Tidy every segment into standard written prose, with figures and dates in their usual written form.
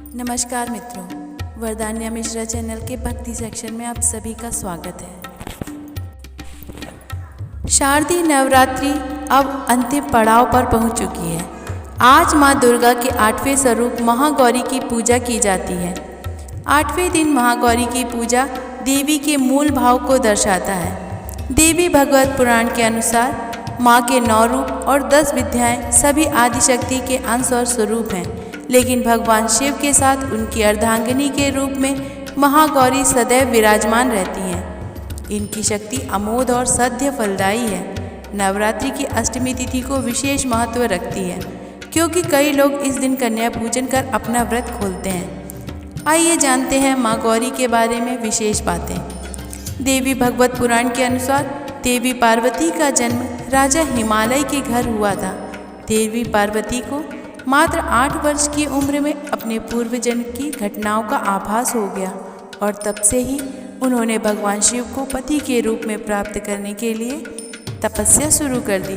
नमस्कार मित्रों, वरदान्या मिश्रा चैनल के भक्ति सेक्शन में आप सभी का स्वागत है। शारदीय नवरात्रि अब अंतिम पड़ाव पर पहुंच चुकी है। आज मां दुर्गा के 8वें स्वरूप महागौरी की पूजा की जाती है। 8वें दिन महागौरी की पूजा देवी के मूल भाव को दर्शाता है। देवी भगवत पुराण के अनुसार माँ के 9 रूप और 10 विद्याएं सभी आदिशक्ति के अंश और स्वरूप हैं, लेकिन भगवान शिव के साथ उनकी अर्धांगिनी के रूप में महागौरी सदैव विराजमान रहती हैं। इनकी शक्ति अमोघ और सद्य फलदायी है। नवरात्रि की अष्टमी तिथि को विशेष महत्व रखती है, क्योंकि कई लोग इस दिन कन्या पूजन कर अपना व्रत खोलते हैं। आइए जानते हैं माँ गौरी के बारे में विशेष बातें। देवी भगवत पुराण के अनुसार देवी पार्वती का जन्म राजा हिमालय के घर हुआ था। देवी पार्वती को मात्र 8 वर्ष की उम्र में अपने पूर्व जन्म की घटनाओं का आभास हो गया और तब से ही उन्होंने भगवान शिव को पति के रूप में प्राप्त करने के लिए तपस्या शुरू कर दी।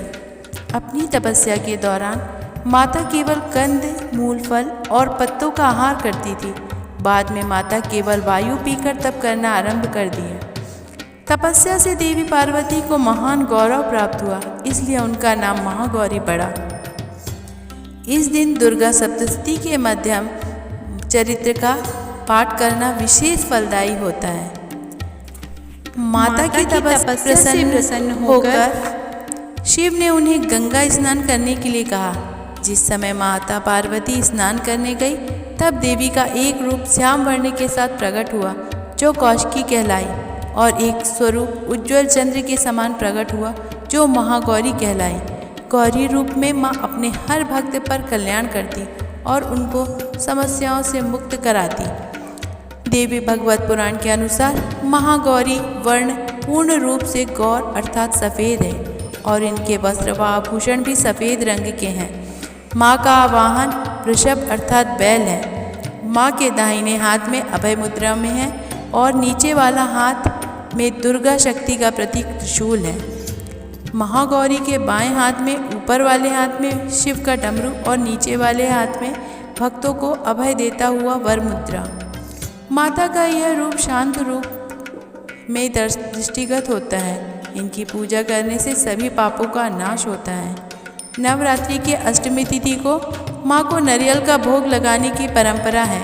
अपनी तपस्या के दौरान माता केवल कंद, मूल फल और पत्तों का आहार करती थी। बाद में माता केवल वायु पीकर तप करना आरंभ कर दिया। तपस्या से देवी पार्वती को महान गौरव प्राप्त हुआ, इसलिए उनका नाम महागौरी पड़ा। इस दिन दुर्गा सप्तशती के मध्यम चरित्र का पाठ करना विशेष फलदायी होता है। माता की तपस्या से प्रसन्न होकर शिव ने उन्हें गंगा स्नान करने के लिए कहा। जिस समय माता पार्वती स्नान करने गई, तब देवी का एक रूप श्याम वर्ण के साथ प्रकट हुआ, जो कौशिकी कहलाई, और एक स्वरूप उज्ज्वल चंद्र के समान प्रकट हुआ, जो महागौरी कहलाई। गौरी रूप में माँ अपने हर भक्त पर कल्याण करती और उनको समस्याओं से मुक्त कराती। देवी भगवत पुराण के अनुसार महागौरी वर्ण पूर्ण रूप से गौर अर्थात सफ़ेद है और इनके वस्त्र व आभूषण भी सफ़ेद रंग के हैं। माँ का वाहन वृषभ अर्थात बैल है। माँ के दाहिने हाथ में अभय मुद्रा में है और नीचे वाला हाथ में दुर्गा शक्ति का प्रतीक त्रिशूल है। महागौरी के बाएं हाथ में, ऊपर वाले हाथ में शिव का डमरू और नीचे वाले हाथ में भक्तों को अभय देता हुआ वर मुद्रा। माता का यह रूप शांत रूप में दृष्टिगत होता है। इनकी पूजा करने से सभी पापों का नाश होता है। नवरात्रि के अष्टमी तिथि को माँ को नारियल का भोग लगाने की परंपरा है।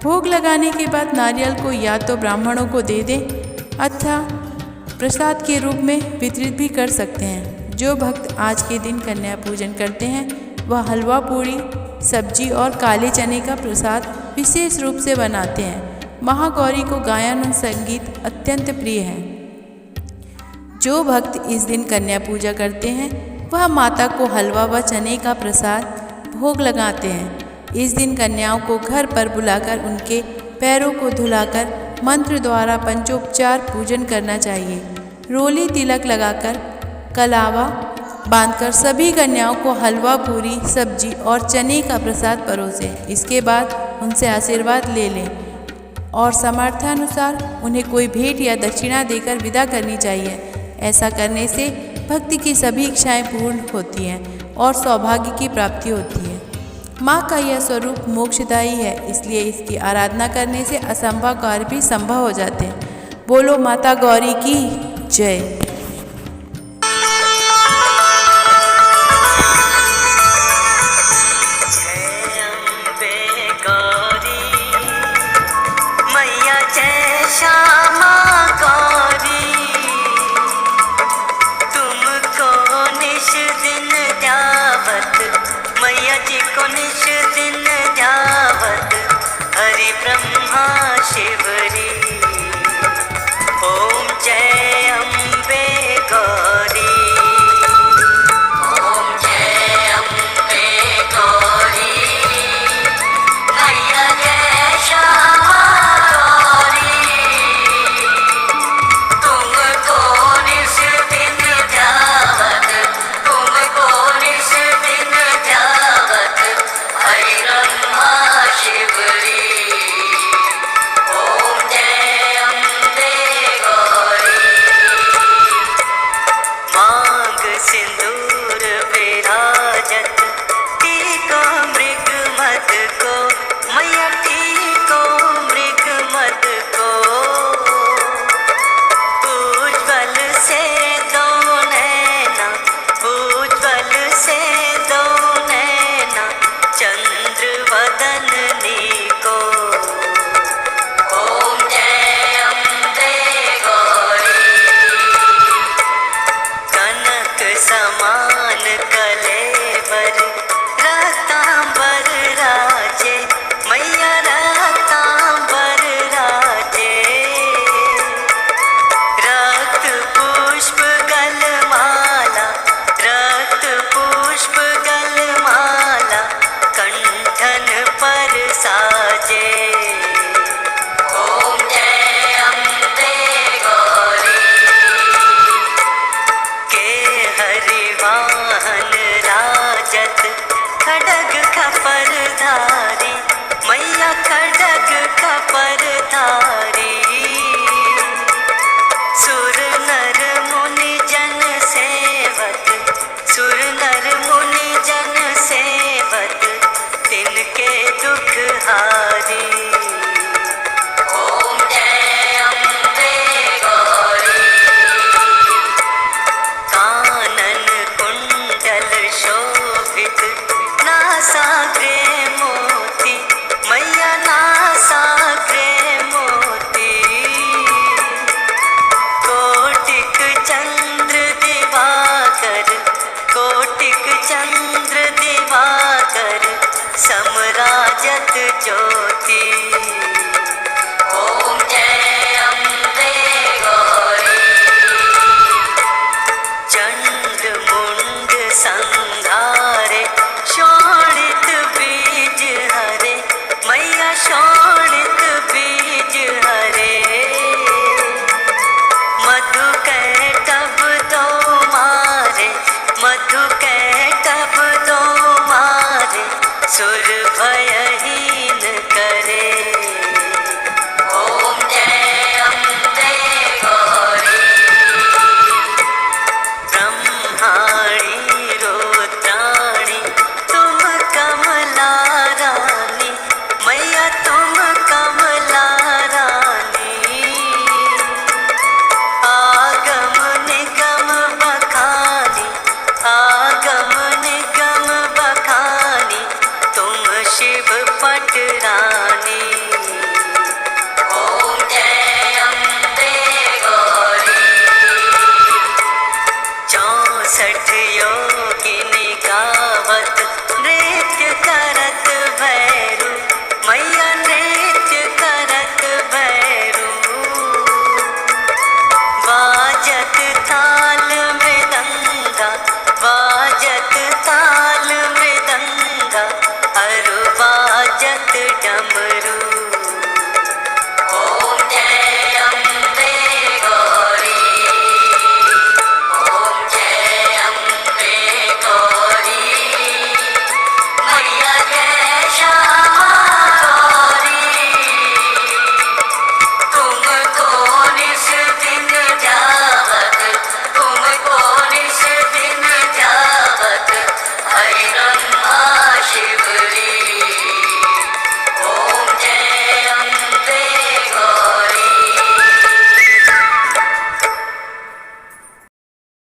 भोग लगाने के बाद नारियल को या तो ब्राह्मणों को दे दें अथवा प्रसाद के रूप में वितरित भी कर सकते हैं। जो भक्त आज के दिन कन्या पूजन करते हैं, वह हलवा पूड़ी, सब्जी और काले चने का प्रसाद विशेष रूप से बनाते हैं। महागौरी को गायन और संगीत अत्यंत प्रिय है। जो भक्त इस दिन कन्या पूजा करते हैं, वह माता को हलवा व चने का प्रसाद भोग लगाते हैं। इस दिन कन्याओं को घर पर बुलाकर उनके पैरों को धुलाकर मंत्र द्वारा पंचोपचार पूजन करना चाहिए। रोली तिलक लगाकर कलावा बांधकर सभी कन्याओं को हलवा पूरी, सब्जी और चने का प्रसाद परोसें। इसके बाद उनसे आशीर्वाद ले लें और सामर्थ्यानुसार उन्हें कोई भेंट या दक्षिणा देकर विदा करनी चाहिए। ऐसा करने से भक्ति की सभी इच्छाएं पूर्ण होती हैं और सौभाग्य की प्राप्ति होती है। माँ का यह स्वरूप मोक्षदायी है, इसलिए इसकी आराधना करने से असंभव कार्य भी संभव हो जाते हैं। बोलो माता गौरी की जय। शिवरी ओम जय अम्बे गौरी। मैया जय श्यामा गौरी। दुख हारी।